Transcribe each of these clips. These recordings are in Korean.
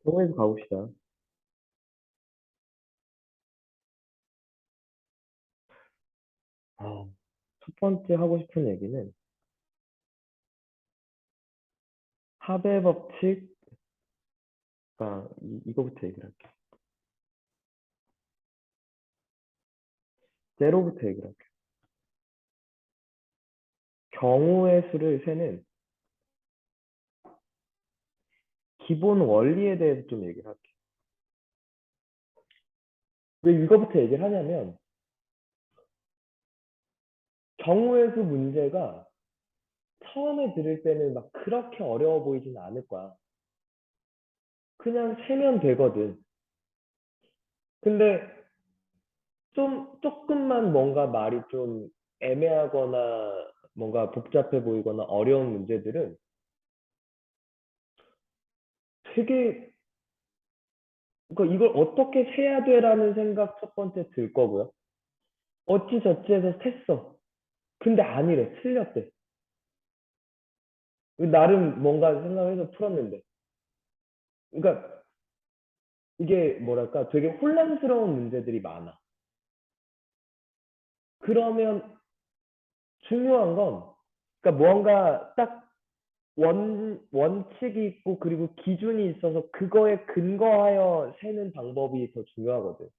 동호회에서 가봅시다. 아, 첫 번째 하고 싶은 얘기는 합의 법칙, 이거부터 얘기를 할게. 제로부터 얘기를 할게. 경우의 수를 세는 기본 원리에 대해서 좀 얘기를 할게. 왜 이거부터 얘기를 하냐면, 경우의 수 문제가 처음에 들을 때는 막 그렇게 어려워 보이진 않을 거야. 그냥 세면 되거든. 근데 조금만 뭔가 말이 좀 애매하거나 뭔가 복잡해 보이거나 어려운 문제들은 되게 그러니까 이걸 어떻게 세야 돼라는 생각 첫 번째 들 거고요. 어찌저찌 해서 셌어. 근데 아니래. 틀렸대. 나름 뭔가 생각해서 풀었는데. 그러니까 이게 뭐랄까 되게 혼란스러운 문제들이 많아. 그러면 중요한 건 그러니까 뭔가 딱 원칙이 있고 그리고 기준이 있어서 그거에 근거하여 세는 방법이 더 중요하거든.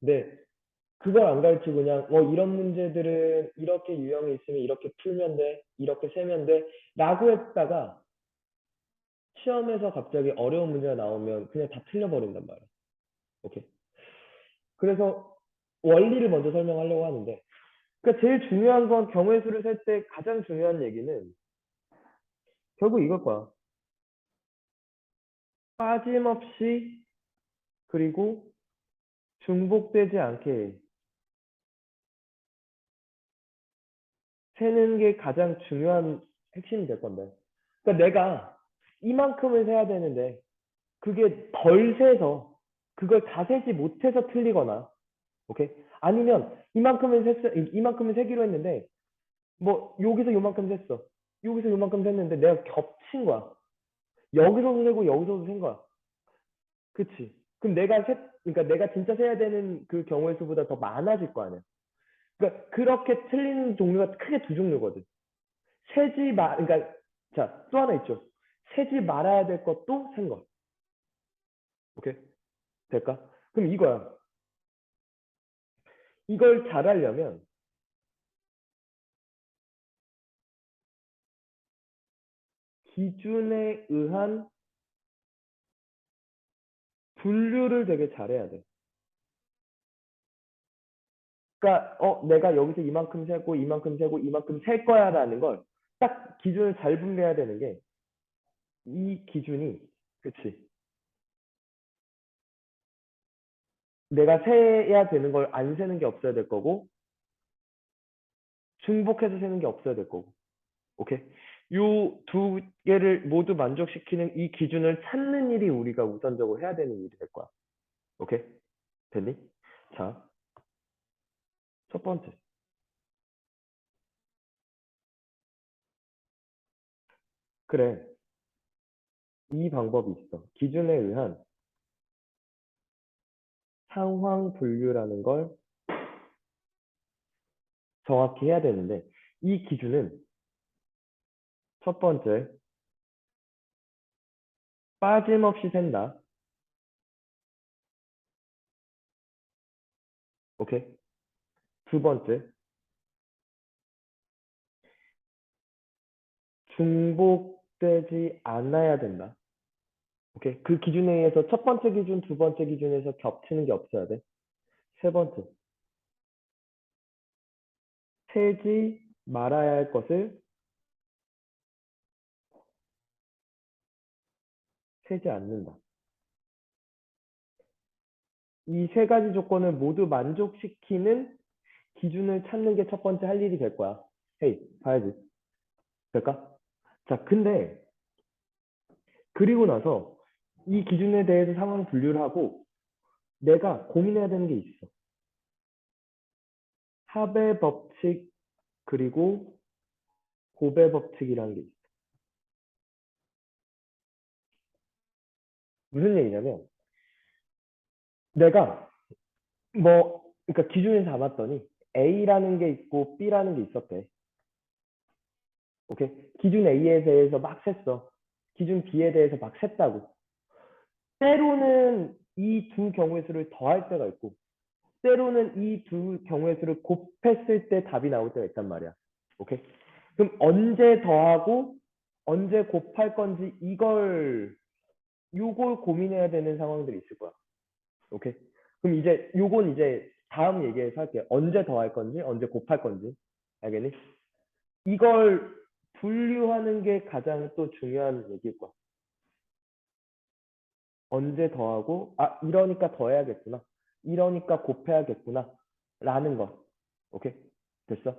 근데 그걸 안 가르치고 그냥 이런 문제들은 이렇게 유형이 있으면 이렇게 풀면 돼, 이렇게 세면 돼 라고 했다가 시험에서 갑자기 어려운 문제가 나오면 그냥 다 틀려버린단 말이야. 오케이. 그래서 원리를 먼저 설명하려고 하는데 그러니까 제일 중요한 건 경우의 수를 셀 때 가장 중요한 얘기는 결국 이걸 거야. 빠짐없이 그리고 중복되지 않게 세는 게 가장 중요한 핵심이 될 건데. 그러니까 내가 이만큼을 세야 되는데 그게 덜 세서 그걸 다 세지 못해서 틀리거나, 오케이? 아니면 이만큼을 세기로 했는데 뭐 여기서 요만큼 셌어. 여기서 요만큼 셌는데 내가 겹친 거야. 여기서도 세고 여기서도 센 거야. 그치? 그럼 그러니까 내가 진짜 세야 되는 그 경우의 수보다 더 많아질 거 아니야. 그러니까 그렇게 틀리는 종류가 크게 두 종류거든. 그러니까 자, 또 하나 있죠. 세지 말아야 될 것도 센 거. 오케이? 될까? 그럼 이거야. 이걸 잘하려면 기준에 의한 분류를 되게 잘해야 돼. 그러니까 내가 여기서 이만큼 세고 이만큼 세고 이만큼 셀 거야라는 걸 딱 기준을 잘 분배해야 되는 게 이 기준이 그치 내가 세야 되는 걸 안 세는 게 없어야 될 거고 중복해서 세는 게 없어야 될 거고 오케이 요 두 개를 모두 만족시키는 이 기준을 찾는 일이 우리가 우선적으로 해야 되는 일이 될 거야 오케이 됐니? 자 첫 번째 그래 이 방법이 있어 기준에 의한 상황 분류라는 걸 정확히 해야 되는데 이 기준은 첫 번째 빠짐없이 센다. 오케이. 두 번째 중복되지 않아야 된다. 오케이. 그 기준에 의해서 첫 번째 기준, 두 번째 기준에서 겹치는 게 없어야 돼. 세 번째 세지 말아야 할 것을 세지 않는다. 이 세 가지 조건을 모두 만족시키는 기준을 찾는 게 첫 번째 할 일이 될 거야. 헤이, 봐야지. 될까? 자, 근데 그리고 나서 이 기준에 대해서 상황 분류를 하고 내가 고민해야 되는 게 있어. 합의 법칙 그리고 고배 법칙이라는 게 있어. 무슨 얘기냐면 내가 그러니까 기준을 잡았더니 A라는 게 있고 B라는 게 있었대. 오케이? 기준 A에 대해서 막 셌어. 기준 B에 대해서 막 셌다고. 때로는 이 두 경우의 수를 더할 때가 있고, 때로는 이 두 경우의 수를 곱했을 때 답이 나올 때가 있단 말이야. 오케이? 그럼 언제 더하고 언제 곱할 건지 요걸 고민해야 되는 상황들이 있을 거야. 오케이? 그럼 이제 요건 이제 다음 얘기에서 할게. 언제 더할 건지, 언제 곱할 건지. 알겠니? 이걸 분류하는 게 가장 또 중요한 얘기일 거야. 언제 더하고, 이러니까 더해야겠구나. 이러니까 곱해야겠구나. 라는 거. 오케이? 됐어?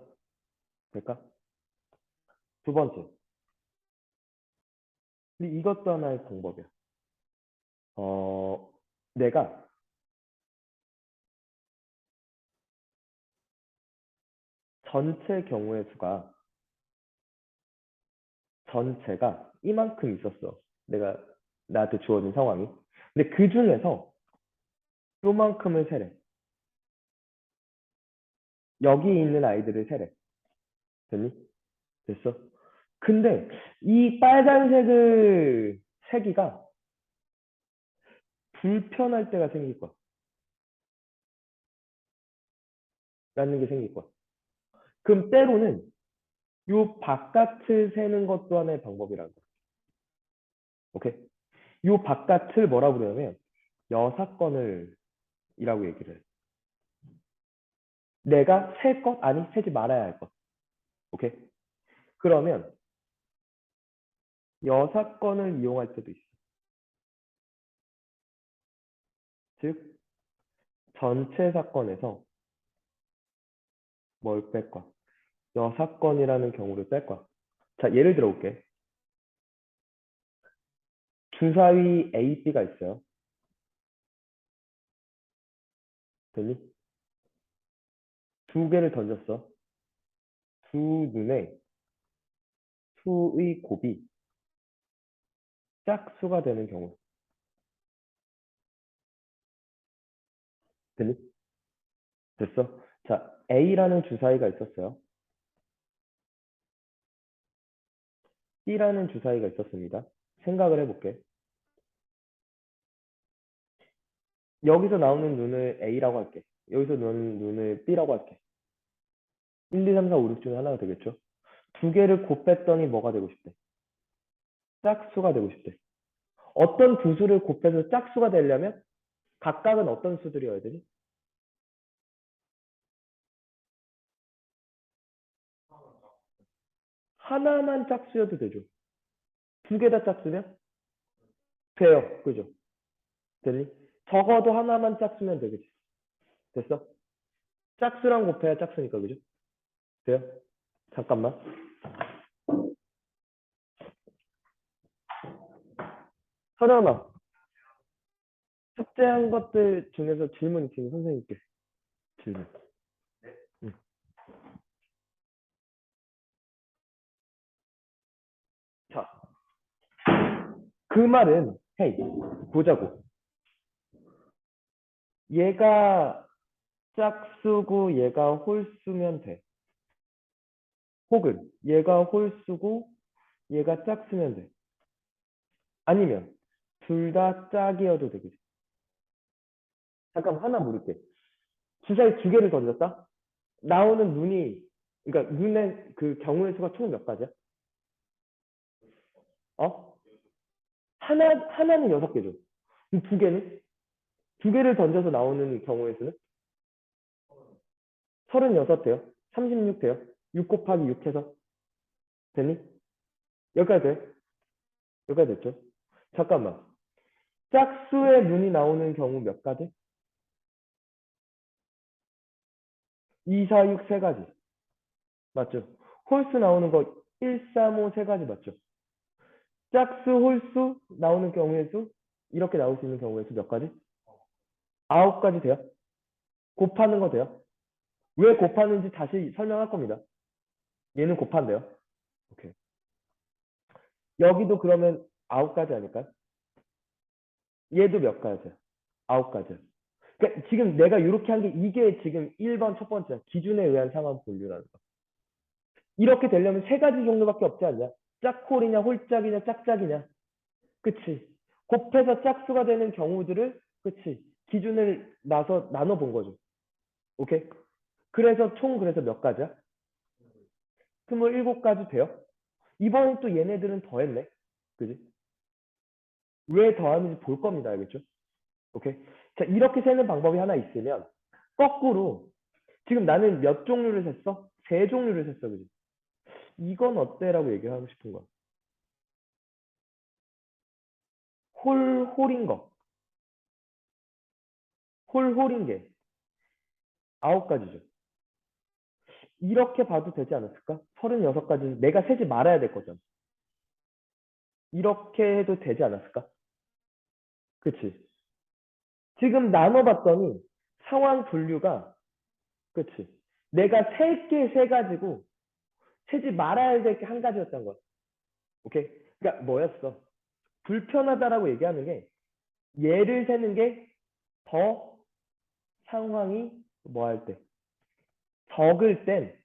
될까? 두 번째. 이것도 하나의 방법이야. 어, 내가 전체 경우의 수가 전체가 이만큼 있었어. 나한테 주어진 상황이. 근데 그 중에서 요만큼을 세래. 여기 있는 아이들을 세래. 됐니? 됐어? 근데 이 빨간색을 세기가 불편할 때가 생길 거야. 라는 게 생길 거야. 그럼 때로는 요 바깥을 세는 것도 하나의 방법이라고. 오케이? 요 바깥을 뭐라 부르냐면 여사건을 이라고 얘기를 해. 내가 셀 것, 아니 세지 말아야 할 것. 오케이? 그러면 여사건을 이용할 때도 있어. 즉 전체 사건에서 뭘 뺄 거야? 여사건이라는 경우를 뺄 거야. 자, 예를 들어 볼게. 주사위 A, B가 있어요. 됐니? 두 개를 던졌어. 두 눈에 수의 곱이 짝수가 되는 경우. 됐니? 됐어? 자, A라는 주사위가 있었어요. B라는 주사위가 있었습니다. 생각을 해볼게. 여기서 나오는 눈을 A라고 할게. 여기서 나오는 눈을 B라고 할게. 1, 2, 3, 4, 5, 6 중에 하나가 되겠죠? 두 개를 곱했더니 뭐가 되고 싶대? 짝수가 되고 싶대. 어떤 두 수를 곱해서 짝수가 되려면 각각은 어떤 수들이어야 되지? 하나만 짝수여도 되죠. 두 개 다 짝수면 돼요. 그죠? 됐니? 적어도 하나만 짝수면 되겠지. 됐어? 짝수랑 곱해야 짝수니까 그죠? 돼요? 잠깐만. 서련아, 숙제한 것들 중에서 질문 있으면 선생님께 질문. 응. 자, 그 말은 헤이 보자고. 얘가 짝수고 얘가 홀수면 돼. 혹은 얘가 홀수고 얘가 짝수면 돼. 아니면 둘 다 짝이어도 되겠지. 잠깐 하나 물을게. 주사위 두 개를 던졌다? 나오는 눈이 그러니까 눈의 그 경우의 수가 총 몇 가지야? 어? 하나는 여섯 개죠. 그럼 두 개는? 두 개를 던져서 나오는 경우의 수는? 36 돼요. 36 돼요. 6 곱하기 6 해서 되니? 여기까지 돼? 여기까지 됐죠? 잠깐만. 짝수의 눈이 나오는 경우 몇 가지? 2, 4, 6 세 가지. 맞죠? 홀수 나오는 거 1, 3, 5 세 가지 맞죠? 짝수, 홀수 나오는 경우의 수 이렇게 나올 수 있는 경우의 수 몇 가지? 9가지 돼요? 곱하는 거 돼요? 왜 곱하는지 다시 설명할 겁니다. 얘는 곱한대요. 오케이. 여기도 그러면 9가지 아닐까요? 얘도 몇 가지야? 9가지야. 그러니까 지금 내가 이렇게 한 게 이게 지금 1번 첫 번째야. 기준에 의한 상환 분류라는 거. 이렇게 되려면 세 가지 종류밖에 없지 않냐? 짝홀이냐, 홀짝이냐, 짝짝이냐. 그치? 곱해서 짝수가 되는 경우들을, 그치? 기준을 나서 나눠 본 거죠. 오케이? 그래서 총 그래서 몇 가지야? 27가지 돼요? 이번엔 또 얘네들은 더했네. 그지? 왜 더하는지 볼 겁니다. 알겠죠? 오케이? 자, 이렇게 세는 방법이 하나 있으면, 거꾸로, 지금 나는 몇 종류를 셌어? 세 종류를 셌어. 그지? 이건 어때라고 얘기하고 싶은 거야. 홀인 거. 홀인 게 9가지죠. 이렇게 봐도 되지 않았을까? 36가지. 내가 세지 말아야 될 거잖아. 이렇게 해도 되지 않았을까? 그치? 지금 나눠봤더니 상황 분류가, 그치? 내가 세 개 세 가지고 세지 말아야 될 게 한 가지였던 거야. 오케이? 그러니까 뭐였어? 불편하다라고 얘기하는 게 얘를 세는 게 더 상황이 뭐 할 때? 적을 땐,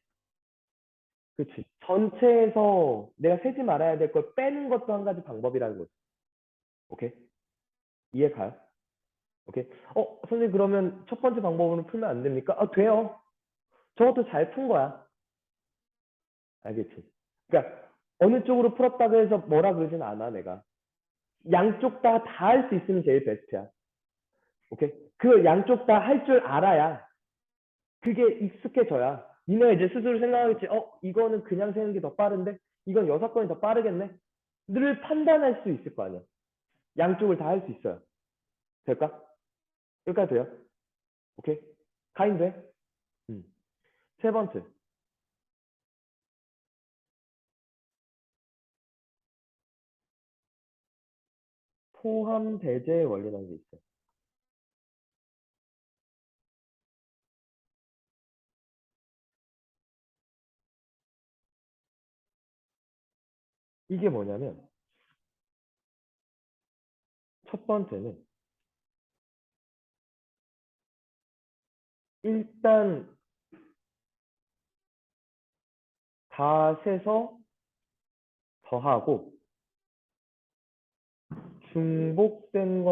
그치? 전체에서 내가 세지 말아야 될 걸 빼는 것도 한 가지 방법이라는 거지. 오케이? 이해 가요? 오케이? 선생님 그러면 첫 번째 방법으로 풀면 안 됩니까? 돼요. 저것도 잘 푼 거야. 알겠지? 그러니까 어느 쪽으로 풀었다고 해서 뭐라 그러진 않아 내가. 양쪽 다 할 수 있으면 제일 베스트야. 오케이? 그 양쪽 다 할 줄 알아야 그게 익숙해져야 니네 이제 스스로 생각하겠지. 이거는 그냥 세는 게 더 빠른데 이건 6건이 더 빠르겠네. 늘 판단할 수 있을 거 아니야. 양쪽을 다 할 수 있어요. 될까? 여기까지 돼요? 오케이? 가인돼? 음. 세 번째. 포함 배제 원리라는 게 있어요. 이게 뭐냐면 첫 번째는 일단 다 세서 더하고 중복된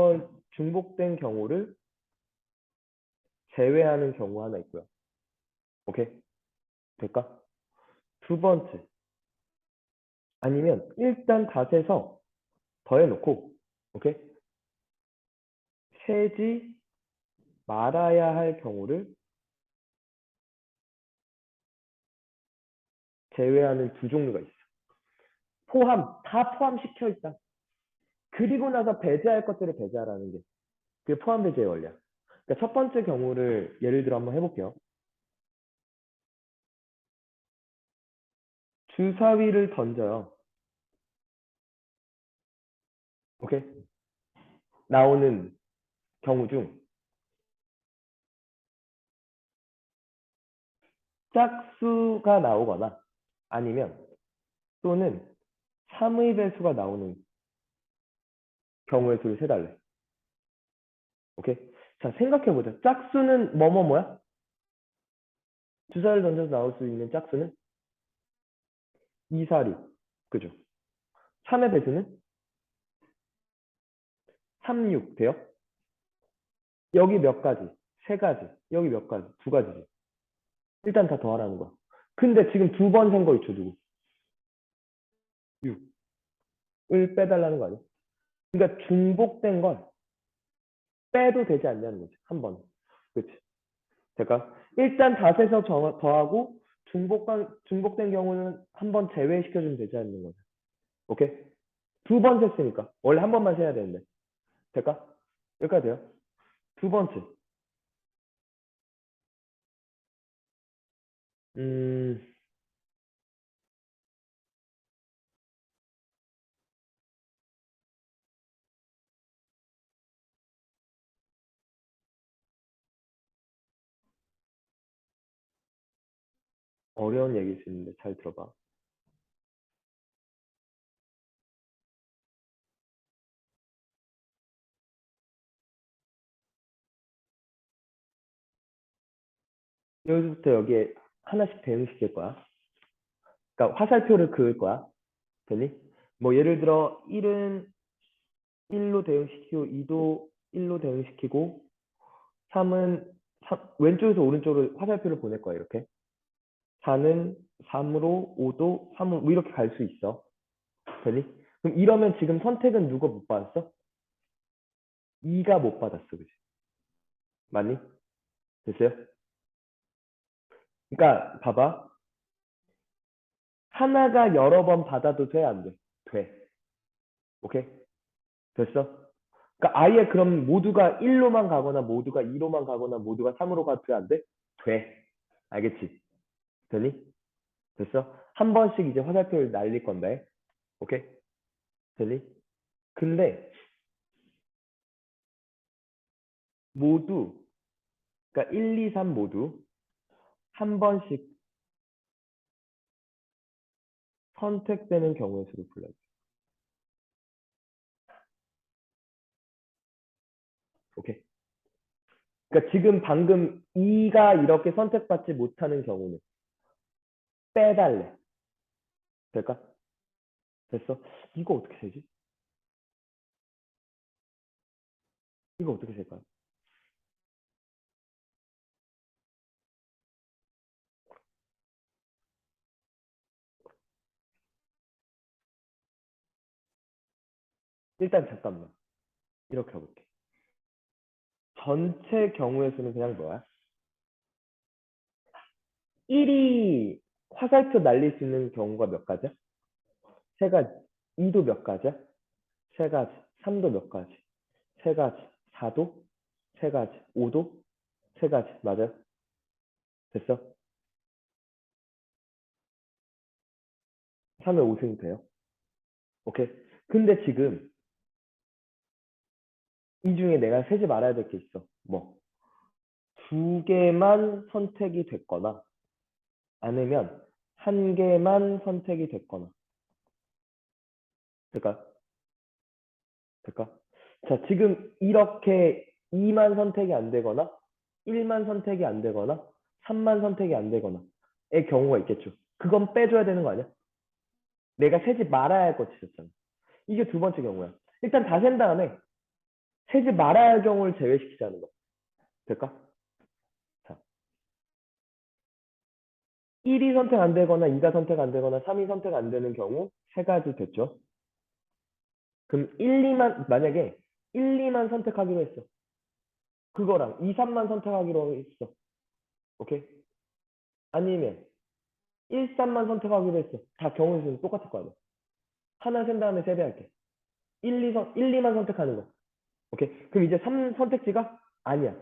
경우를 제외하는 경우 하나 있고요. 오케이? 될까? 두 번째. 아니면 일단 다 세서 더해놓고, 오케이? 세지 말아야 할 경우를 제외하는 두 종류가 있어. 다 포함시켜 있다. 그리고 나서 배제할 것들을 배제하라는 게 그게 포함 배제의 원리야. 그러니까 첫 번째 경우를 예를 들어 한번 해볼게요. 주사위를 던져요. 오케이? 나오는 경우 중 짝수가 나오거나 아니면 또는 3의 배수가 나오는 경우의 수를 세달래. 오케이? 자, 생각해보자. 짝수는 뭐뭐뭐야? 주사위를 던져서 나올 수 있는 짝수는 2, 4, 6. 그죠? 3의 배수는 3, 6 돼요? 여기 몇 가지? 세 가지. 여기 몇 가지? 두 가지지. 일단 다 더하라는 거야. 근데 지금 두 번 센 거 있죠, 누구? 6을 빼달라는 거 아니야? 그러니까 중복된 걸 빼도 되지 않냐는 거지. 한 번. 그렇지. 될까? 일단 닷에서 더하고 중복된 경우는 한 번 제외시켜주면 되지 않는 거죠. 오케이? 두 번 셌으니까. 원래 한 번만 세야 되는데. 될까? 여기까지 돼요? 두 번째. 음, 어려운 얘기일 수 있는데 잘 들어봐. 여기서부터 여기에 하나씩 대응시킬 거야. 그러니까 화살표를 그을 거야. 되니? 뭐 예를 들어 1은 1로 대응시키고 2도 1로 대응시키고 3은 왼쪽에서 오른쪽으로 화살표를 보낼 거야. 이렇게. 4는 3으로 5도 3으로 뭐 이렇게 갈 수 있어. 되니? 그럼 이러면 지금 선택은 누가 못 받았어? 2가 못 받았어. 그지? 맞니? 됐어요? 그러니까 봐봐. 하나가 여러 번 받아도 돼, 안 돼? 돼. 오케이? 됐어? 그러니까 아예 그럼 모두가 1로만 가거나 모두가 2로만 가거나 모두가 3으로 가도 돼, 안 돼? 돼. 알겠지? 되니? 됐어? 한 번씩 이제 화살표를 날릴 건데. 오케이? 되니? 근데 모두, 그러니까 1, 2, 3 모두 한 번씩 선택되는 경우의 수를 불러요. 오케이? 그러니까 지금 방금 2가 이렇게 선택받지 못하는 경우는 빼달래. 될까? 됐어? 이거 어떻게 되지? 이거 어떻게 될까요? 일단 잠깐만. 이렇게 해볼게. 전체 경우의 수는 그냥 뭐야? 1이 화살표 날릴 수 있는 경우가 몇 가지야? 세 가지. 2도 몇 가지야? 세 가지. 3도 몇 가지? 세 가지. 4도? 세 가지. 5도? 세 가지. 맞아요? 됐어? 3에 5승이 돼요? 오케이. 근데 지금 이 중에 내가 세지 말아야 될 게 있어. 뭐? 두 개만 선택이 됐거나 아니면 한 개만 선택이 됐거나. 될까? 될까? 자, 지금 이렇게 2만 선택이 안 되거나 1만 선택이 안 되거나 3만 선택이 안 되거나의 경우가 있겠죠. 그건 빼줘야 되는 거 아니야? 내가 세지 말아야 할 것 있었잖아. 이게 두 번째 경우야. 일단 다 센 다음에 세지 말아야 할 경우를 제외시키자는 거. 될까? 자, 1이 선택 안 되거나 2가 선택 안 되거나 3이 선택 안 되는 경우 세 가지 됐죠. 그럼 1, 2만 만약에 1, 2만 선택하기로 했어. 그거랑 2, 3만 선택하기로 했어. 오케이? 아니면 1, 3만 선택하기로 했어. 다 경우 수는 똑같을 거 아니야. 하나 센 다음에 세배할게. 1, 2만 선택하는 거. 오케이? 그럼 이제 3 선택지가 아니야.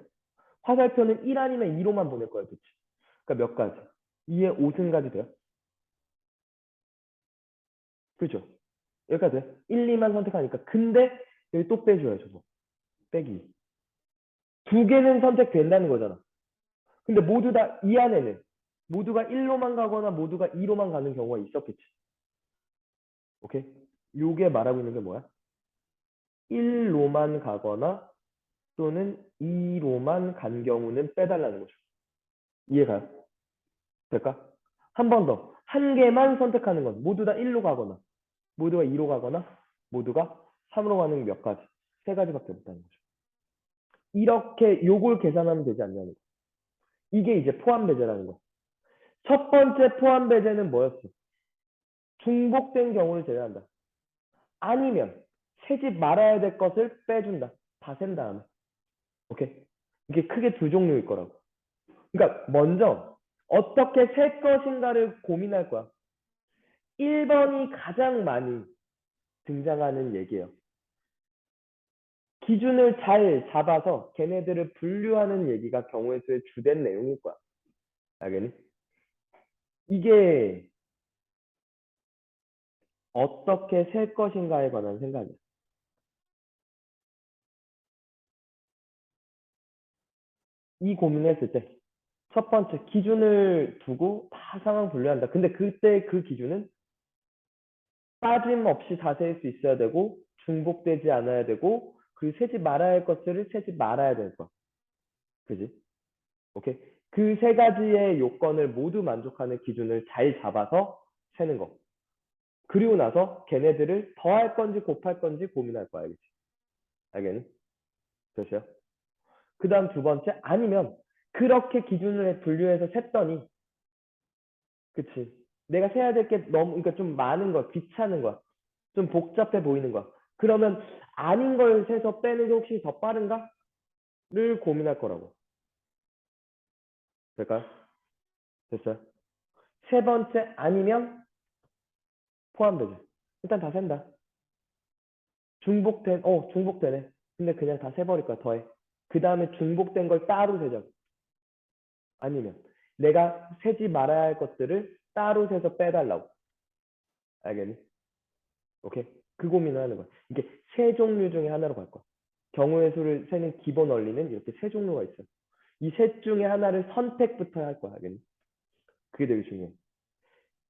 화살표는 1 아니면 2로만 보낼 거야, 그치? 그러니까 몇 가지? 2에 5승까지 돼요? 그렇죠? 여기까지 돼? 1, 2만 선택하니까. 근데 여기 또 빼줘요, 저거. 빼기. 두 개는 선택된다는 거잖아. 근데 모두 다 이 안에는 모두가 1로만 가거나 모두가 2로만 가는 경우가 있었겠지. 오케이? 요게 말하고 있는 게 뭐야? 1로만 가거나 또는 2로만 간 경우는 빼달라는 거죠. 이해가요? 될까? 한 번 더. 한 개만 선택하는 건 모두 다 1로 가거나 모두가 2로 가거나 모두가 3으로 가는 몇 가지. 세 가지밖에 없다는 거죠. 이렇게 요걸 계산하면 되지 않냐는 거. 이게 이제 포함 배제라는 거. 첫 번째 포함 배제는 뭐였어? 중복된 경우를 제외한다. 아니면 세지 말아야 될 것을 빼준다. 다 센 다음에. 오케이? 이게 크게 두 종류일 거라고. 그러니까 먼저 어떻게 셀 것인가를 고민할 거야. 1번이 가장 많이 등장하는 얘기예요. 기준을 잘 잡아서 걔네들을 분류하는 얘기가 경우의 수의 주된 내용일 거야. 알겠니? 이게 어떻게 셀 것인가에 관한 생각이야. 이 고민을 했을 때 첫 번째 기준을 두고 다 상황 분류한다. 근데 그때 그 기준은 빠짐없이 다 셀 수 있어야 되고 중복되지 않아야 되고 그 세지 말아야 할 것들을 세지 말아야 될 거야. 그지? 오케이? 그 세 가지의 요건을 모두 만족하는 기준을 잘 잡아서 세는 거. 그리고 나서 걔네들을 더할 건지 곱할 건지 고민할 거야. 알겠지? 알겠니? 됐어요? 그 다음 두 번째, 아니면 그렇게 기준을 분류해서 셌더니, 그치? 내가 세야 될 게 너무, 그러니까 좀 많은 거야. 귀찮은 거야. 좀 복잡해 보이는 거야. 그러면 아닌 걸 세서 빼는 게 혹시 더 빠른가? 를 고민할 거라고. 될까요? 됐어요? 세 번째, 아니면 포함되죠. 일단 다 센다. 중복되네. 근데 그냥 다 세버릴 거야, 더해. 그 다음에 중복된 걸 따로 세자. 아니면 내가 세지 말아야 할 것들을 따로 세서 빼달라고. 알겠니? 오케이? 그 고민을 하는 거야. 이게 세 종류 중에 하나로 갈 거야. 경우의 수를 세는 기본 원리는 이렇게 세 종류가 있어. 이 셋 중에 하나를 선택부터 할 거야. 알겠니? 그게 되게 중요해.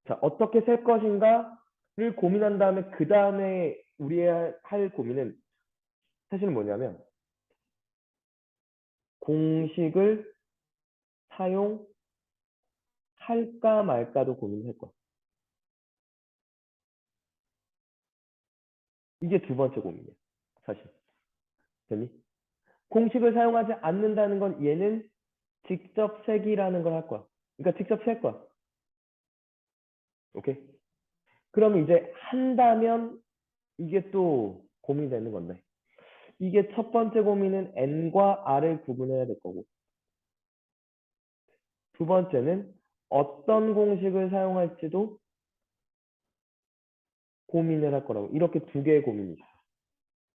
자, 어떻게 셀 것인가를 고민한 다음에 그 다음에 우리 할 고민은 사실은 뭐냐면 공식을 사용할까 말까도 고민할 거야. 이게 두 번째 고민이야. 사실. 됐니? 공식을 사용하지 않는다는 건 얘는 직접 세기라는 걸 할 거야. 그러니까 직접 셀 거야. 오케이? 그럼 이제 한다면 이게 또 고민이 되는 건데. 이게 첫 번째 고민은 n과 r을 구분해야 될 거고. 두 번째는 어떤 공식을 사용할지도 고민을 할 거라고. 이렇게 두 개의 고민이 있어.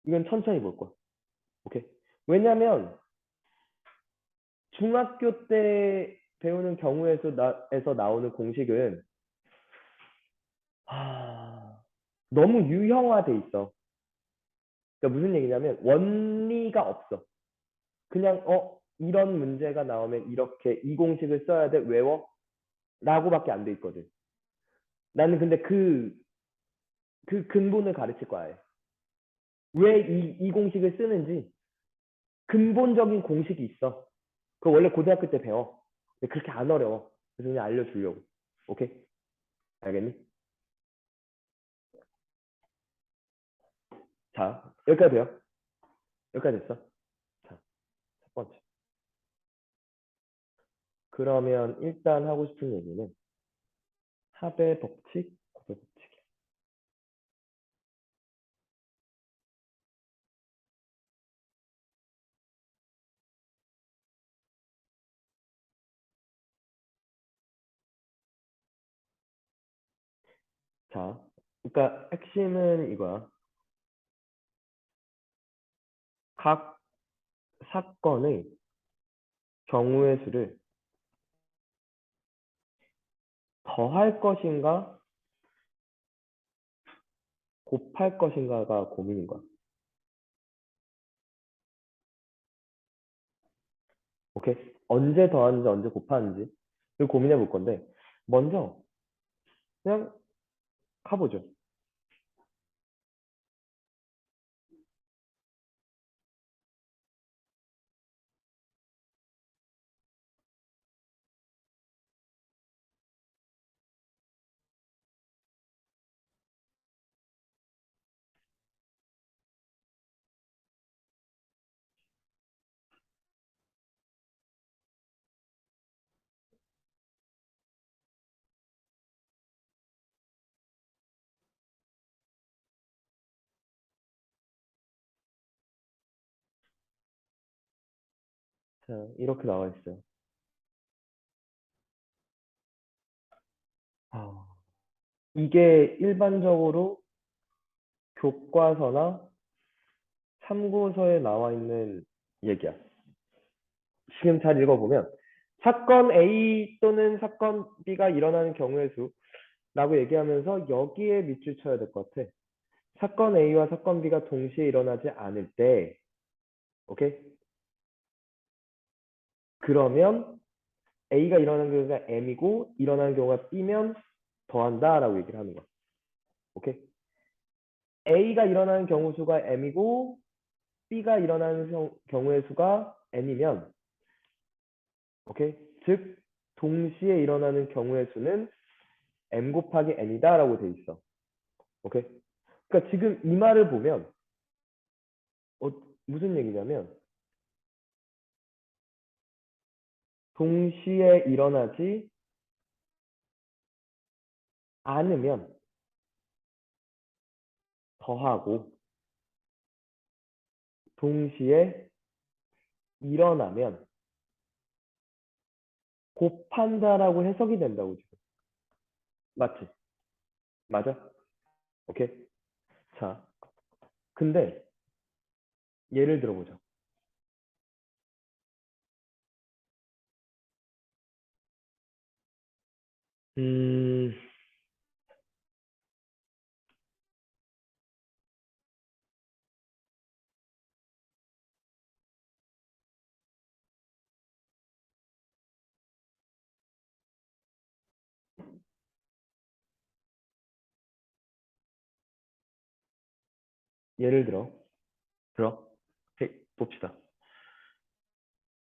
이건 천천히 볼 거야. 오케이? 왜냐면 중학교 때 배우는 경우에서 나오는 공식은 너무 유형화돼 있어. 그러니까 무슨 얘기냐면 원리가 없어. 그냥 이런 문제가 나오면 이렇게 이 공식을 써야 돼 외워 라고밖에 안 돼 있거든. 나는 근데 그 근본을 가르칠 거야. 왜 이 공식을 쓰는지 근본적인 공식이 있어. 그거 원래 고등학교 때 배워. 근데 그렇게 안 어려워. 그래서 그냥 알려주려고. 오케이? 알겠니? 자, 여기까지 돼요? 여기까지 됐어? 자, 첫 번째. 그러면 일단 하고 싶은 얘기는 합의 법칙, 곱의 법칙이야. 자, 그러니까 핵심은 이거야. 각 사건의 경우의 수를 더할 것인가, 곱할 것인가가 고민인 거야. 오케이? 언제 더하는지, 언제 곱하는지 를 고민해 볼 건데, 먼저 그냥 가보죠. 자, 이렇게 나와 있어요. 아, 이게 일반적으로 교과서나 참고서에 나와 있는 얘기야. 지금 잘 읽어보면 사건 A 또는 사건 B가 일어나는 경우의 수라고 얘기하면서 여기에 밑줄 쳐야 될 것 같아. 사건 A와 사건 B가 동시에 일어나지 않을 때, 오케이? 그러면 A가 일어나는 경우가 M이고 일어나는 경우가 B면 더한다라고 얘기를 하는 거야. 오케이? A가 일어나는 경우 수가 M이고 B가 일어나는 경우의 수가 N이면, 오케이? 즉 동시에 일어나는 경우의 수는 m 곱하기 n이다라고 돼 있어. 오케이? 그러니까 지금 이 말을 보면 어, 무슨 얘기냐면 동시에 일어나지 않으면 더하고 동시에 일어나면 곱한다라고 해석이 된다고 지금. 맞지? 맞아? 오케이? 자, 근데 예를 들어보자. 음, 예를 들어. 오케이, 봅시다.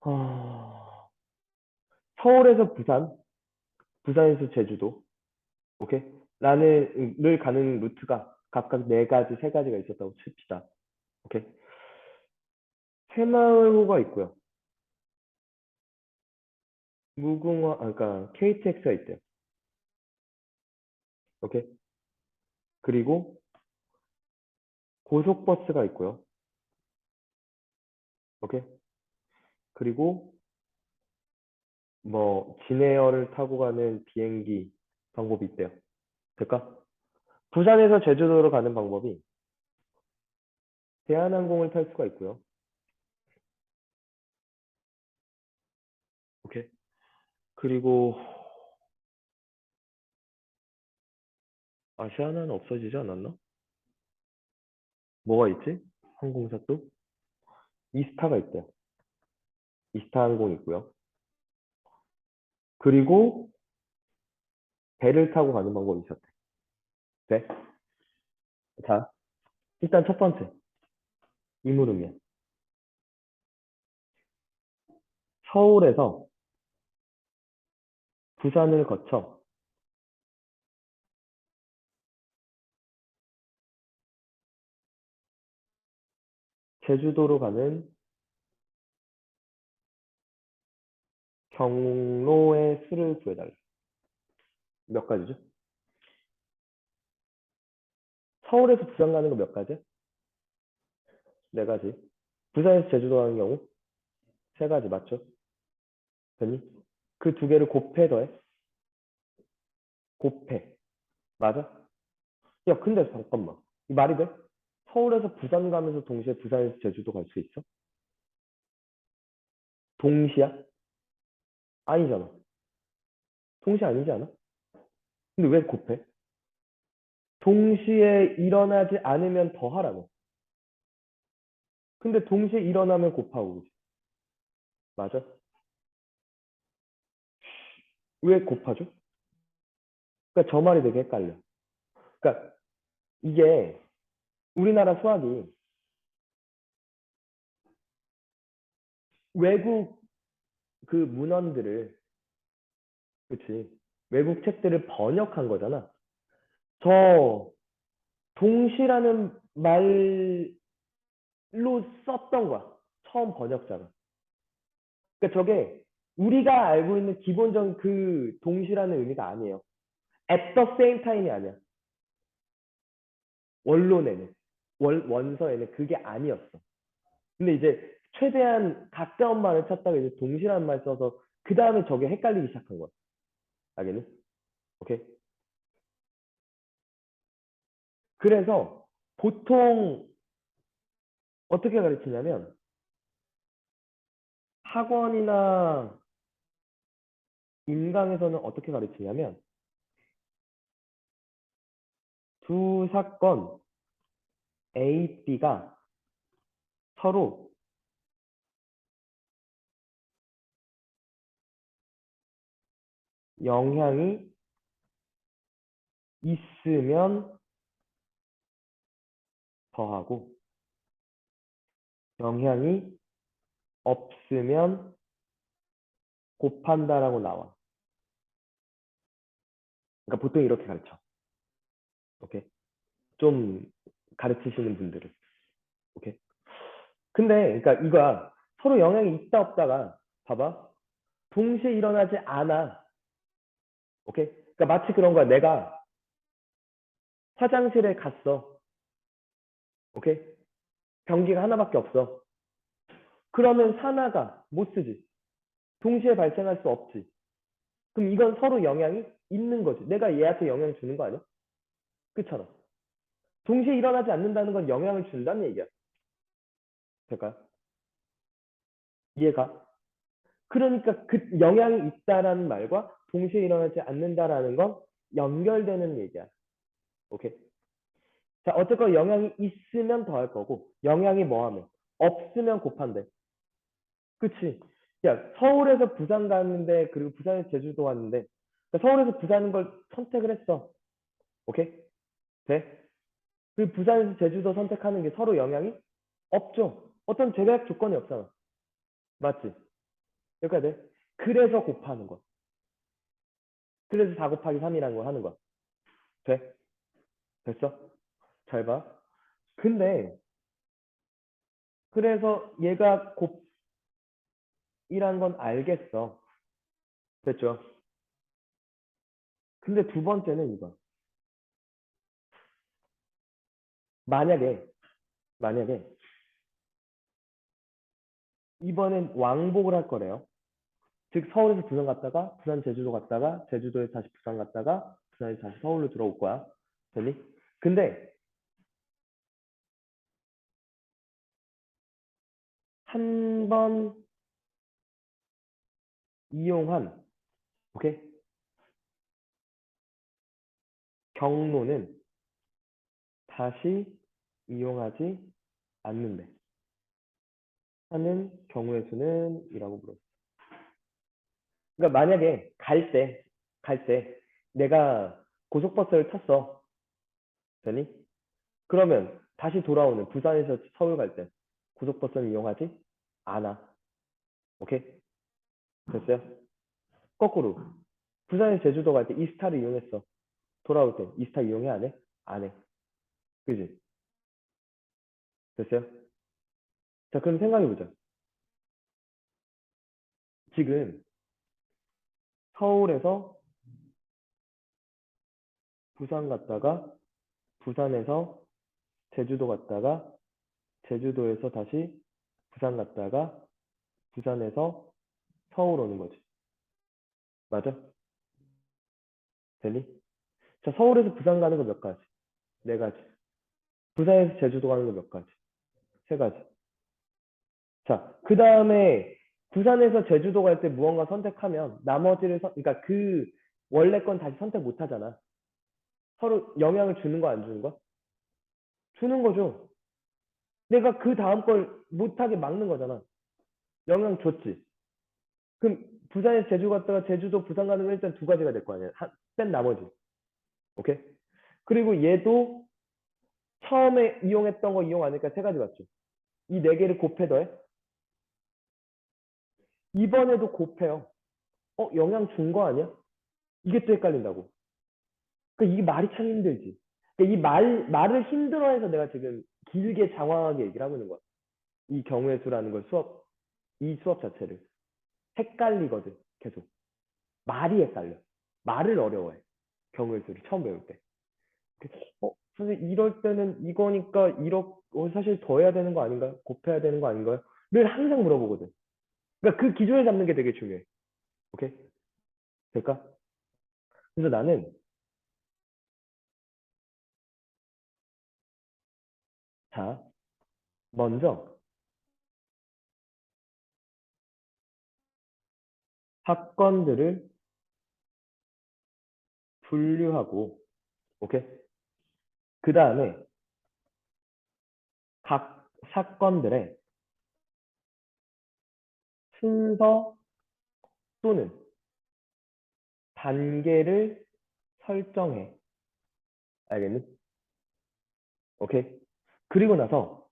어, 서울에서 부산, 부산에서 제주도, 오케이? 를 가는 루트가 각각 네 가지, 세 가지가 있었다고 칩시다. 오케이? 새마을호가 있고요. 그러니까 KTX가 있대요. 오케이? 그리고 고속버스가 있고요. 오케이? 그리고 뭐 진에어를 타고 가는 비행기 방법이 있대요. 될까? 부산에서 제주도로 가는 방법이 대한항공을 탈 수가 있고요. 오케이? 그리고 아시아나는 없어지지 않았나? 뭐가 있지? 항공사 또? 이스타가 있대요. 이스타 항공 있고요. 그리고 배를 타고 가는 방법이 있었대. 배? 자, 일단 첫 번째. 이물음이야. 서울에서 부산을 거쳐 제주도로 가는 경로의 수를 구해달라. 몇 가지죠? 서울에서 부산 가는 거 몇 가지? 네 가지. 부산에서 제주도 가는 경우 세 가지 맞죠? 됐니? 그 두 개를 곱해 더해. 곱해. 맞아? 야, 근데 잠깐만. 이 말이 돼? 서울에서 부산 가면서 동시에 부산에서 제주도 갈 수 있어? 동시야? 아니잖아. 동시 아니지 않아? 근데 왜 곱해? 동시에 일어나지 않으면 더하라고. 근데 동시에 일어나면 곱하고. 그지? 맞아? 왜 곱하죠? 그러니까 저 말이 되게 헷갈려. 그러니까 이게 우리나라 수학이 외국 그 문헌들을, 그치? 외국 책들을 번역한 거잖아. 저 동시라는 말로 썼던 거야. 처음 번역자가. 그러니까 저게 우리가 알고 있는 기본적인 그 동시라는 의미가 아니에요. At the same time이 아니야. 원론에는. 원서에는 그게 아니었어. 근데 이제 최대한 가까운 말을 찾다가 이제 동시라는 말 써서 그 다음에 저게 헷갈리기 시작한 거야. 알겠니? 오케이? 그래서 보통 어떻게 가르치냐면 학원이나 인강에서는 어떻게 가르치냐면 두 사건 A, B가 서로 영향이 있으면 더하고 영향이 없으면 곱한다라고 나와. 그러니까 보통 이렇게 가르쳐. 오케이? 좀 가르치시는 분들은. 오케이? 근데 그러니까 이거야. 서로 영향이 있다 없다가 봐봐. 동시에 일어나지 않아. 오케이? 그러니까 마치 그런 거야. 내가 화장실에 갔어. 오케이? 변기가 하나밖에 없어. 그러면 산하가 못 쓰지. 동시에 발생할 수 없지. 그럼 이건 서로 영향이 있는 거지. 내가 얘한테 영향 주는 거 아니야? 그렇잖아. 동시에 일어나지 않는다는 건 영향을 준다는 얘기야. 될까요? 이해가? 그러니까 그 영향이 있다라는 말과 동시에 일어나지 않는다라는 건 연결되는 얘기야. 오케이? 자, 어쨌건 영향이 있으면 더할 거고, 영향이 뭐하면? 없으면 곱한대. 그치? 야, 서울에서 부산 가는데, 그리고 부산에서 제주도 왔는데, 그러니까 서울에서 부산인 걸 선택을 했어. 오케이? 돼? 그 부산에서 제주도 선택하는 게 서로 영향이 없죠. 어떤 제약 조건이 없잖아. 맞지? 여기까지 돼? 그래서 곱하는 거야. 그래서 4 곱하기 3이라는 걸 하는 거야. 돼? 됐어? 잘 봐. 근데 그래서 얘가 곱이란 건 알겠어. 됐죠? 근데 두 번째는 이거. 만약에 이번엔 왕복을 할 거래요. 즉 서울에서 부산 갔다가 부산 제주도 갔다가 제주도에서 다시 부산 갔다가 부산에서 다시 서울로 들어올 거야. 되니? 근데 한 번 이용한 오케이? 경로는 다시 이용하지 않는데 하는 경우의 수는 이라고 불렀어. 그러니까 만약에 갈 때 내가 고속버스를 탔어. 되니? 그러면 다시 돌아오는 부산에서 서울 갈 때 고속버스는 이용하지 않아. 오케이? 됐어요? 거꾸로 부산에서 제주도 갈 때 이스타를 이용했어. 돌아올 때 이스타 이용해 안 해? 안 해. 그지? 됐어요? 자, 그럼 생각해보자. 지금 서울에서 부산 갔다가 부산에서 제주도 갔다가 제주도에서 다시 부산 갔다가 부산에서 서울 오는 거지. 맞아? 되니? 자, 서울에서 부산 가는 거 몇 가지? 네 가지. 부산에서 제주도 가는 거 몇 가지? 세 가지. 자, 그 다음에 부산에서 제주도 갈 때 무언가 선택하면 나머지를 그러니까 그 원래 건 다시 선택 못 하잖아. 서로 영향을 주는 거 안 주는 거? 주는 거죠. 내가 그 다음 걸 못하게 막는 거잖아. 영향 줬지. 그럼 부산에서 제주 갔다가 제주도 부산 가는 건 일단 두 가지가 될 거 아니야. 뺀 나머지. 오케이? 그리고 얘도 처음에 이용했던 거 이용 안 하니까 세 가지 맞죠? 이 네 개를 곱해 더해? 이번에도 곱해요. 영향 준 거 아니야? 이게 또 헷갈린다고. 그러니까 이게 말이 참 힘들지. 그러니까 말을 힘들어해서 내가 지금 길게 장황하게 얘기를 하고 있는 거야. 이 경우의 수라는 걸 이 수업 자체를. 헷갈리거든, 계속. 말이 헷갈려. 말을 어려워해. 경우의 수를 처음 배울 때. 선생님, 이럴 때는 이거니까 사실 더해야 되는 거 아닌가요? 곱해야 되는 거 아닌가요? 를 항상 물어보거든. 그러니까 그 기준을 잡는 게 되게 중요해. 오케이? 될까? 그래서 나는, 자, 먼저 사건들을 분류하고, 오케이? 그 다음에 각 사건들의 순서 또는 단계를 설정해. 알겠니? 오케이? 그리고 나서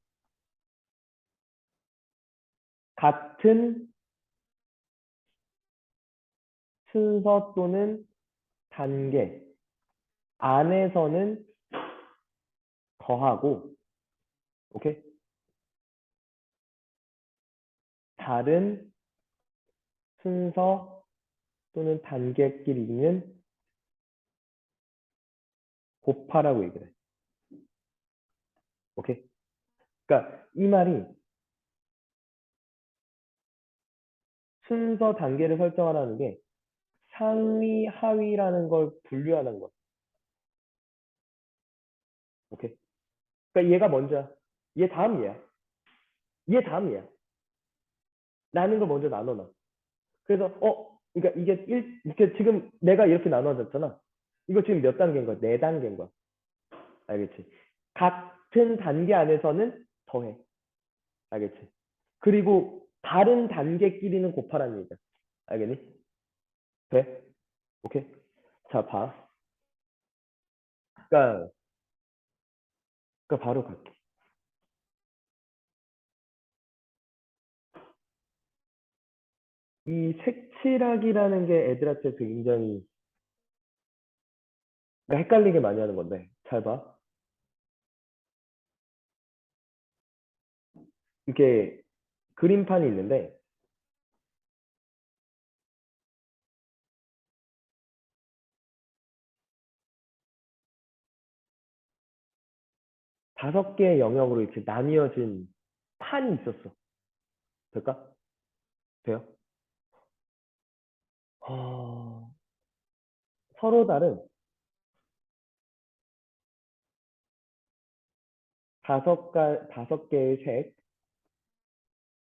같은 순서 또는 단계 안에서는 더하고, 오케이? 다른 순서 또는 단계끼리는 곱하라고 얘기를 해. 오케이? 그러니까 이 말이 순서 단계를 설정하라는 게 상위, 하위라는 걸 분류하는 거야. 오케이? 그러니까 얘가 먼저야. 얘 다음 얘야. 얘 다음 얘야. 라는 걸 먼저 나눠놔. 그래서 그러니까 이게 이렇게 지금 내가 이렇게 나눠졌잖아. 이거 지금 몇 단계인 거야? 네 단계인 거야. 알겠지? 같은 단계 안에서는 더해. 알겠지? 그리고 다른 단계끼리는 곱하라는 얘기야. 알겠니? 돼? 오케이? 자, 봐. 그러니까, 그러니까 바로 갈게. 이 색칠하기라는 게 애들한테 굉장히 그러니까 헷갈리게 많이 하는 건데, 잘 봐. 이게 그림판이 있는데, 다섯 개의 영역으로 이렇게 나뉘어진 판이 있었어. 될까? 돼요? 서로 다른 다섯 개의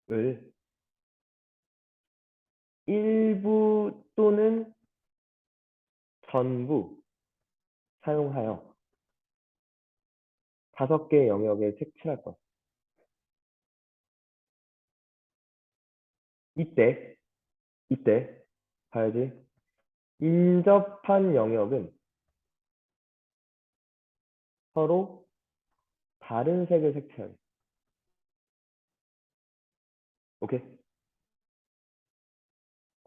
색을 일부 또는 전부 사용하여 다섯 개의 영역에 색칠할 것. 이때, 이때, 봐야지. 인접한 영역은 서로 다른 색을 색칠하게. 오케이?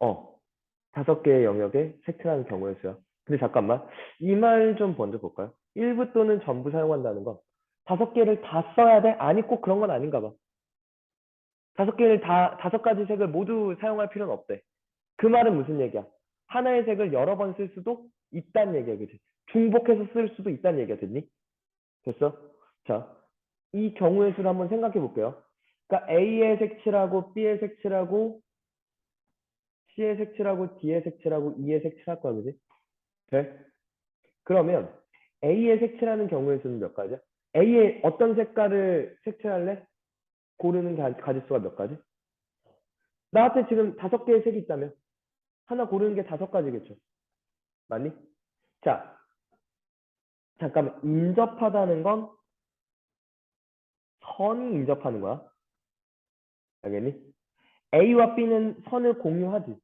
어, 다섯 개의 영역에 색칠하는 경우의 수야. 근데 잠깐만, 이 말 좀 먼저 볼까요? 일부 또는 전부 사용한다는 건 다섯 개를 다 써야 돼? 아니, 꼭 그런 건 아닌가 봐. 다섯 가지 색을 모두 사용할 필요는 없대. 그 말은 무슨 얘기야? 하나의 색을 여러 번 쓸 수도 있다는 얘기야, 그치? 중복해서 쓸 수도 있다는 얘기야, 됐니? 됐어? 자, 이 경우의 수를 한번 생각해 볼게요. 그러니까 A의 색칠하고 B의 색칠하고 C의 색칠하고 D의 색칠하고 E의 색칠할 거야, 그지? 돼? 그러면 A의 색칠하는 경우의 수는 몇 가지야? A의 어떤 색깔을 색칠할래? 고르는 가짓수가 몇 가지? 나한테 지금 다섯 개의 색이 있다면 하나 고르는 게 다섯 가지겠죠. 맞니? 자, 잠깐만. 인접하다는 건 선이 인접하는 거야. 알겠니? A와 B는 선을 공유하지.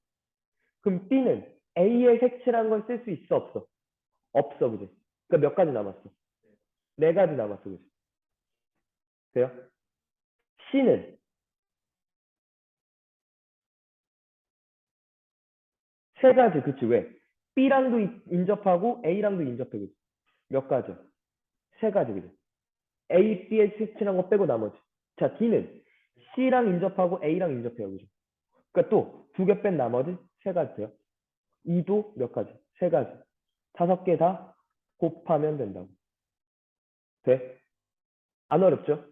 그럼 B는 A의 색칠한 걸 쓸 수 있어, 없어? 없어, 그지? 그러니까 몇 가지 남았어? 네 가지 남았어, 그지? 돼요? C는 세 가지, 그치? 왜? B랑도 인접하고 A랑도 인접해, 그지? 몇 가지야? 세 가지, 그지? A, B의 색칠한 거 빼고 나머지. 자, D는 C랑 인접하고 A랑 인접해요, 그죠? 그러니까 또 두 개 뺀 나머지 세 가지 돼요. E도 몇 가지? 세 가지. 다섯 개 다 곱하면 된다고. 돼? 안 어렵죠?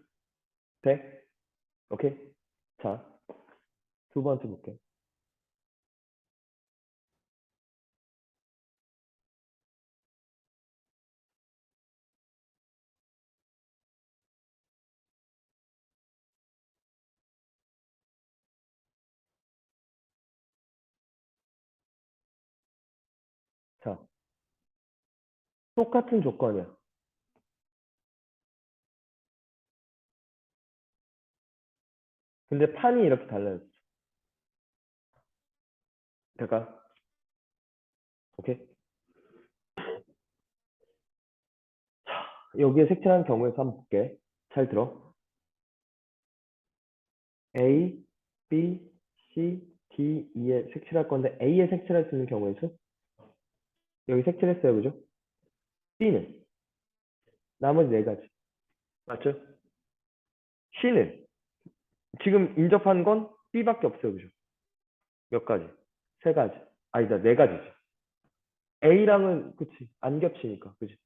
돼? 오케이? 자, 두 번째 볼게. 자, 똑같은 조건이야. 근데 판이 이렇게 달라요. 잠깐, 오케이? 여기에 색칠한 경우에서 한번 볼게. 잘 들어. A, B, C, D, E에 색칠할 건데 A에 색칠할 수 있는 경우의 수? 여기 색칠했어요, 그죠? B는 나머지 네 가지. 맞죠? C는 지금 인접한 건 B밖에 없어요, 그죠? 몇 가지? 세 가지. 아니다, 네 가지지. A랑은 그치 안 겹치니까, 그지?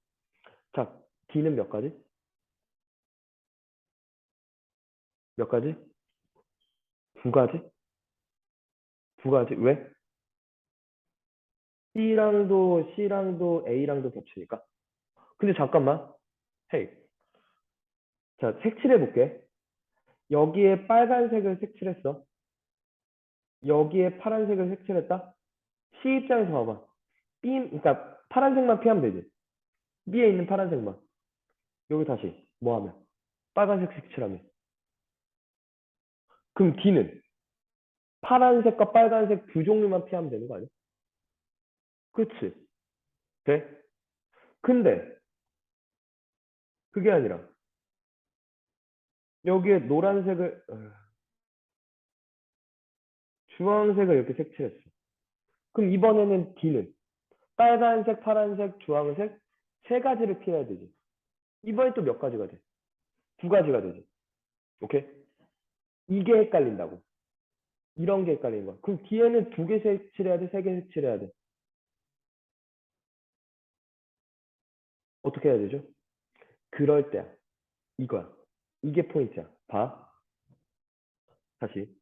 자, D는 몇 가지? 몇 가지? 두 가지? 두 가지. 왜? C랑도 A랑도 겹치니까. 근데 잠깐만. 헤이. 자, 색칠해 볼게. 여기에 빨간색을 색칠했어. 여기에 파란색을 색칠했다. C 입장에서 봐봐. 그러니까 파란색만 피하면 되지. B에 있는 파란색만. 여기 다시 뭐 하면? 빨간색 색칠하면. 그럼 D는 파란색과 빨간색 두 종류만 피하면 되는 거 아니야? 그치? 돼? 근데 그게 아니라 여기에 노란색을 주황색을 이렇게 색칠했어. 그럼 이번에는 D는 빨간색, 파란색, 주황색 세 가지를 피해야 되지. 이번에 또 몇 가지가 돼? 두 가지가 되지. 오케이? 이게 헷갈린다고. 이런 게 헷갈리는 거야. 그럼 뒤에는 두 개 색칠해야 돼? 세 개 색칠해야 돼? 어떻게 해야 되죠? 그럴 때야. 이거야. 이게 포인트야. 봐. 다시.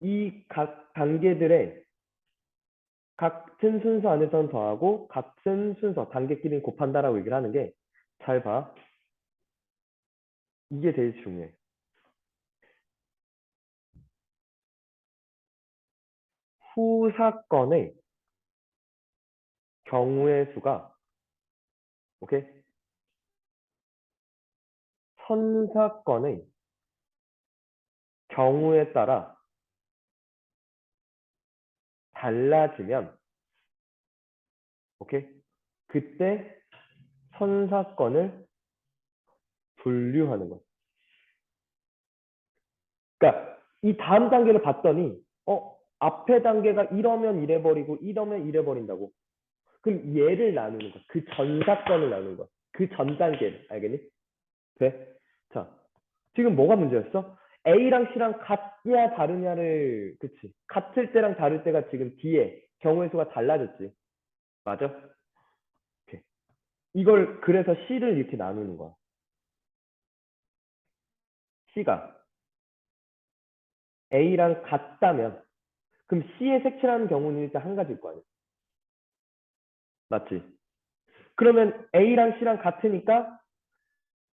이 각 단계들의 같은 순서 안에서는 더하고 같은 순서 단계끼리 곱한다라고 얘기를 하는 게 잘 봐. 이게 제일 중요해. 후 사건의 경우의 수가 오케이? 선 사건의 경우에 따라 달라지면 오케이? 그때 선 사건을 분류하는 거야. 그러니까 이 다음 단계를 봤더니 앞에 단계가 이러면 이래 버리고 이러면 이래 버린다고. 그럼 얘를 나누는 거야. 그 전 사건을 나누는 거야. 그 전 단계를. 알겠니? 돼? 자, 지금 뭐가 문제였어? A랑 C랑 같냐 다르냐를 그치? 같을 때랑 다를 때가 지금 D에 경우의 수가 달라졌지. 맞아? 오케이. 이걸 그래서 C를 이렇게 나누는 거야. C가 A랑 같다면 그럼 C에 색칠하는 경우는 일단 한 가지일 거 아니야. 맞지? 그러면 A랑 C랑 같으니까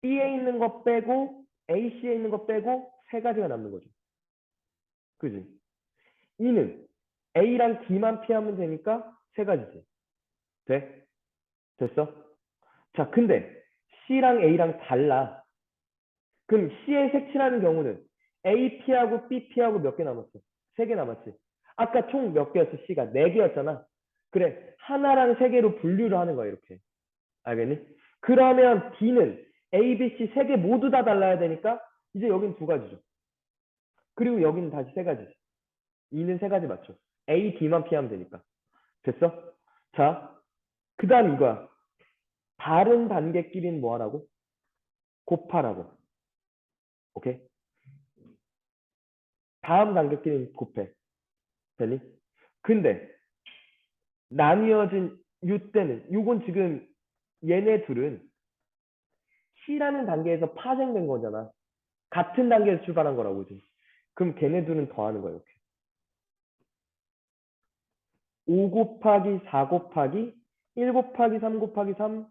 B에 있는 거 빼고 AC에 있는 거 빼고 세 가지가 남는 거죠. 그지? E는 A랑 D만 피하면 되니까 세 가지지. 돼? 됐어? 자, 근데 C랑 A랑 달라. 그럼 C에 색칠하는 경우는 A 피하고 B 피하고 몇 개 남았어? 세 개 남았지. 아까 총 몇 개였어? C가 네 개였잖아. 그래, 하나랑 세 개로 분류를 하는 거야, 이렇게. 알겠니? 그러면 D는 A, B, C 세 개 모두 다 달라야 되니까 이제 여긴 두 가지죠. 그리고 여기는 다시 세 가지지. E는 세 가지 맞죠? A, D만 피하면 되니까. 됐어? 자, 그 다음 이거야. 다른 단계끼리는 뭐 하라고? 곱하라고. 오케이? 다음 단계끼리는 곱해. 되니? 근데 나뉘어진 이때는 이건 지금 얘네 둘은 C라는 단계에서 파생된 거잖아. 같은 단계에서 출발한 거라고 지 그럼 걔네 둘은 더하는 거야 이렇게. 5 곱하기 4 곱하기 1 곱하기 3 곱하기 3,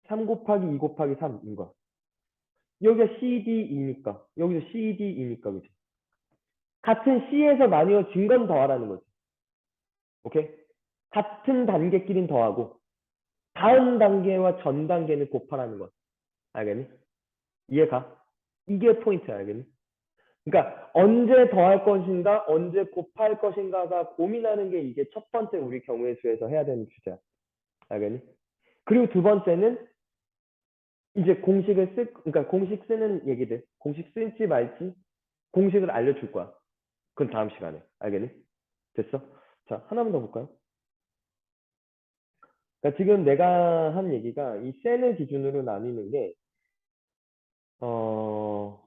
3 곱하기 2 곱하기 3인 거야. 여기가 CD이니까 여기서 CD이니까 그지. 같은 C에서 나뉘어진 건 더하라는 거지. 오케이? 같은 단계끼리는 더하고 다음 단계와 전 단계는 곱하라는 거야. 알겠니? 이해가? 이게 포인트야, 알겠니? 그러니까 언제 더할 것인가, 언제 곱할 것인가가 고민하는 게 이게 첫 번째 우리 경우의 수에서 해야 되는 주제야. 알겠니? 그리고 두 번째는 이제 그러니까 공식 쓰는 얘기들, 공식 쓸지 말지 공식을 알려줄 거야. 그건 다음 시간에. 알겠니? 됐어? 자, 하나만 더 볼까요? 그러니까 지금 내가 한 얘기가 이 셀을 기준으로 나뉘는 게, 어,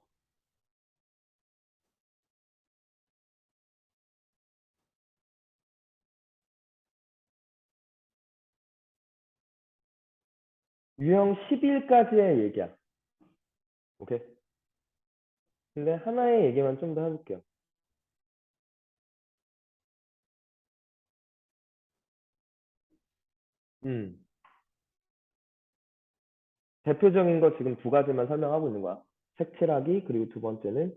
유형 10일까지의 얘기야. 오케이? 근데 하나의 얘기만 좀 더 해볼게요. 음. 대표적인 거 지금 두 가지만 설명하고 있는 거야. 색칠하기, 그리고 두 번째는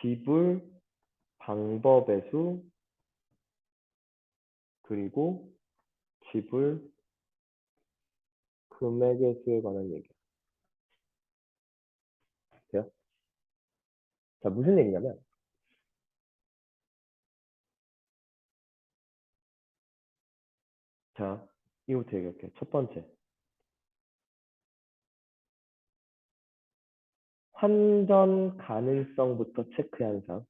지불 방법의 수, 그리고 지불 금액의 수에 관한 얘기. 돼요? 자, 무슨 얘기냐면, 자, 이거부터 얘기할게요. 첫 번째, 환전 가능성부터 체크한 사항.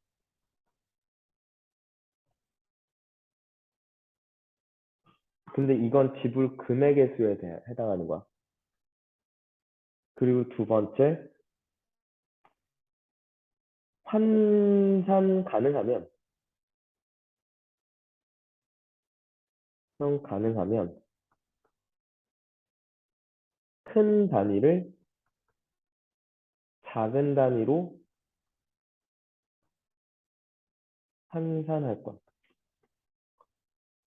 근데 이건 지불 금액의 수에 대해 해당하는 거야. 그리고 두 번째, 환산 가능하면, 가능하면 큰 단위를 작은 단위로 환산할 것.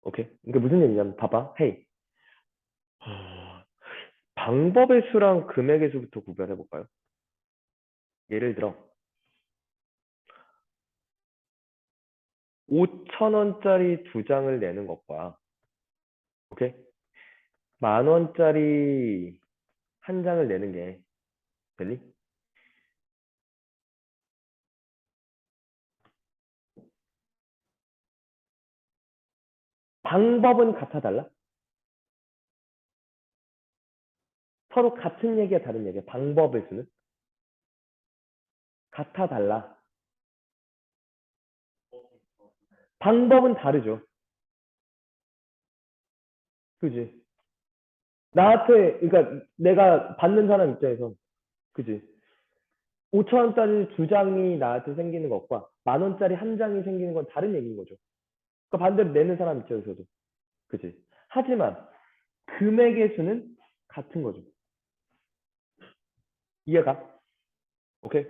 오케이? 이게 무슨 얘기냐면, 봐봐. 헤이. 방법의 수랑 금액의 수부터 구별해 볼까요? 예를 들어, 5천 원짜리 두 장을 내는 것과, 오케이? 만 원짜리 한 장을 내는 게, 되니? 방법은 같아 달라? 서로 같은 얘기야, 다른 얘기야? 방법의 수는? 같아 달라? 방법은 다르죠. 그지? 나한테, 그러니까 내가 받는 사람 입장에서, 그지? 5천 원짜리 두 장이 나한테 생기는 것과 만 원짜리 한 장이 생기는 건 다른 얘기인 거죠. 그러니까 반대로 내는 사람 입장에서도. 그지? 하지만 금액의 수는 같은 거죠. 이해가? 오케이?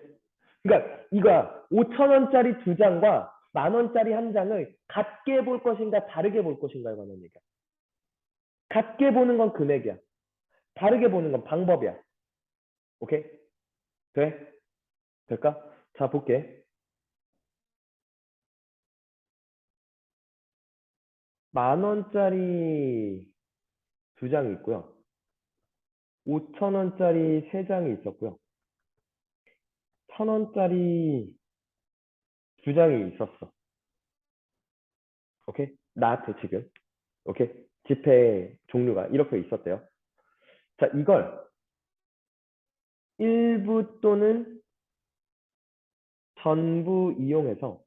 그러니까 이거 5천 원짜리 두 장과 만 원짜리 한 장을 같게 볼 것인가 다르게 볼 것인가에 관한 얘기야. 같게 보는 건 금액이야. 다르게 보는 건 방법이야. 오케이? 돼? 될까? 자, 볼게. 만 원짜리 두 장이 있고요. 5천 원짜리 세 장이 있었고요. 천 원짜리 두 장이 있었어. 오케이? 나한테 지금. 오케이? 지폐 종류가 이렇게 있었대요. 자, 이걸 일부 또는 전부 이용해서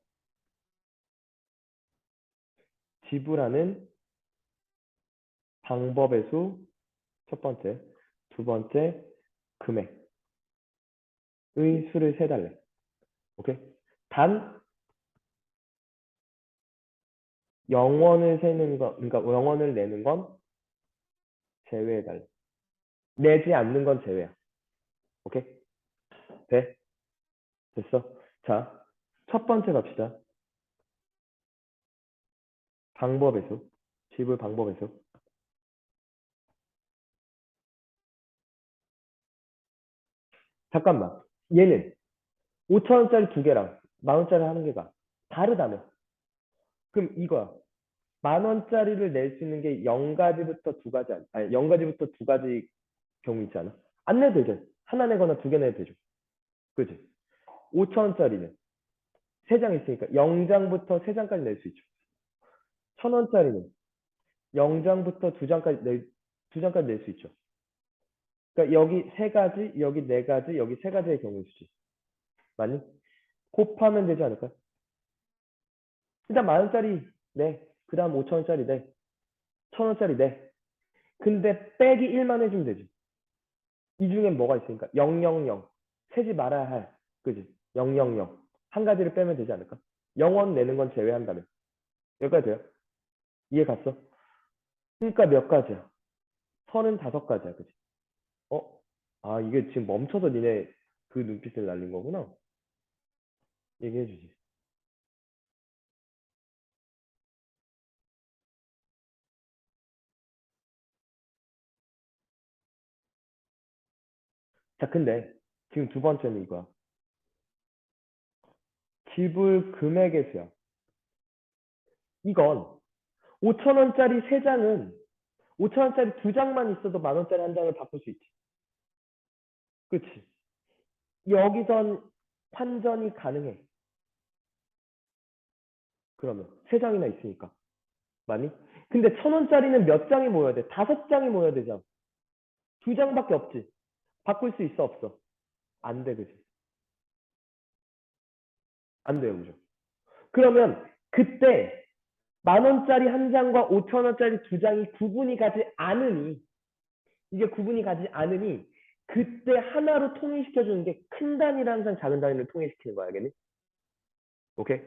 지불하는 방법의 수, 첫 번째. 두 번째, 금액의 수를 세달래. 오케이? 단, 0원을 세는 거, 그러니까 0원을 내는 건 제외해달래. 내지 않는 건 제외야. 오케이? 돼? 됐어? 자, 첫 번째 갑시다. 방법의 수. 지불 방법의 수. 잠깐만. 얘는 5천 원짜리 두 개랑 만 원짜리 하는 개가 다르다며. 그럼 이거야. 만 원짜리를 낼 수 있는 게 0가지부터 두 가지, 아니, 0가지부터 두 가지 경우 있지 않아? 안 내도 되죠. 하나 내거나 두 개 내도 되죠. 그지? 5천 원짜리는 세 장 있으니까 0장부터 세 장까지 낼 수 있죠. 천 원짜리는 0장부터 2장까지 낼 수 있죠. 그러니까 여기 세 가지, 여기 네 가지, 여기 세 가지의 경우의 수지. 맞니? 곱하면 되지 않을까요? 일단 10,000원짜리 네. 그 다음 5,000원짜리 네. 1,000원짜리 네. 근데 빼기 1만 해주면 되지. 이 중엔 뭐가 있으니까 000 세지 말아야 할 그지 000 한 가지를 빼면 되지 않을까? 0원 내는 건 제외한다면 여기까지 돼요? 이해 갔어? 그러니까 몇 가지야? 35가지야 그지? 어? 아 이게 지금 멈춰서 니네 그 눈빛을 날린 거구나. 얘기해 주지. 자 근데 지금 두 번째는 이거야. 지불 금액의 수야. 이건 5,000원짜리 세 장은 5,000원짜리 두 장만 있어도 10,000원짜리 한 장을 바꿀 수 있지. 그치? 여기선 환전이 가능해. 그러면 세 장이나 있으니까. 많이? 근데 1,000원짜리는 몇 장이 모여야 돼? 5장이 모여야 되잖아. 두 장밖에 없지. 바꿀 수 있어, 없어? 안 돼, 그지? 안 돼요, 그죠? 그러면 그때 10,000원짜리 한 장과 5,000원짜리 두 장이 구분이 가지 않으니, 이게 구분이 가지 않으니, 그때 하나로 통일시켜주는 게 큰 단위를 항상 작은 단위를 통일시키는 거야, 알겠니? 오케이?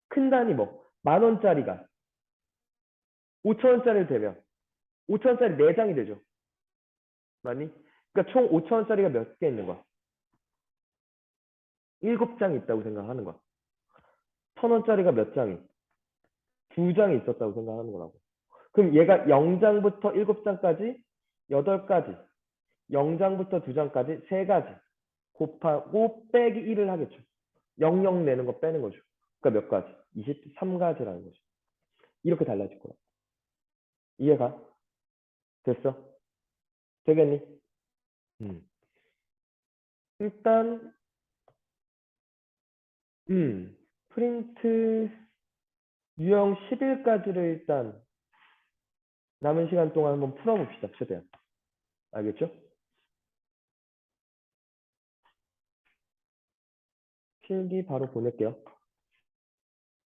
큰 단위 뭐? 10,000원짜리가 5,000원짜리를 대면 5,000원짜리 4장이 되죠. 맞니? 그러니까 총 5,000원짜리가 몇 개 있는 거야? 7장 있다고 생각하는 거야. 1,000원짜리가 몇 장이? 2장이 있었다고 생각하는 거라고. 그럼 얘가 0장부터 7장까지 8가지, 0장부터 2장까지 3가지 곱하고 빼기 1을 하겠죠. 00 내는 거 빼는 거죠. 그러니까 몇 가지? 23가지라는 거죠. 이렇게 달라질 거야. 이해가? 됐어? 되겠니? 음. 일단 프린트 유형 10일까지를 일단 남은 시간 동안 한번 풀어봅시다. 최대한. 알겠죠? 필기 바로 보낼게요.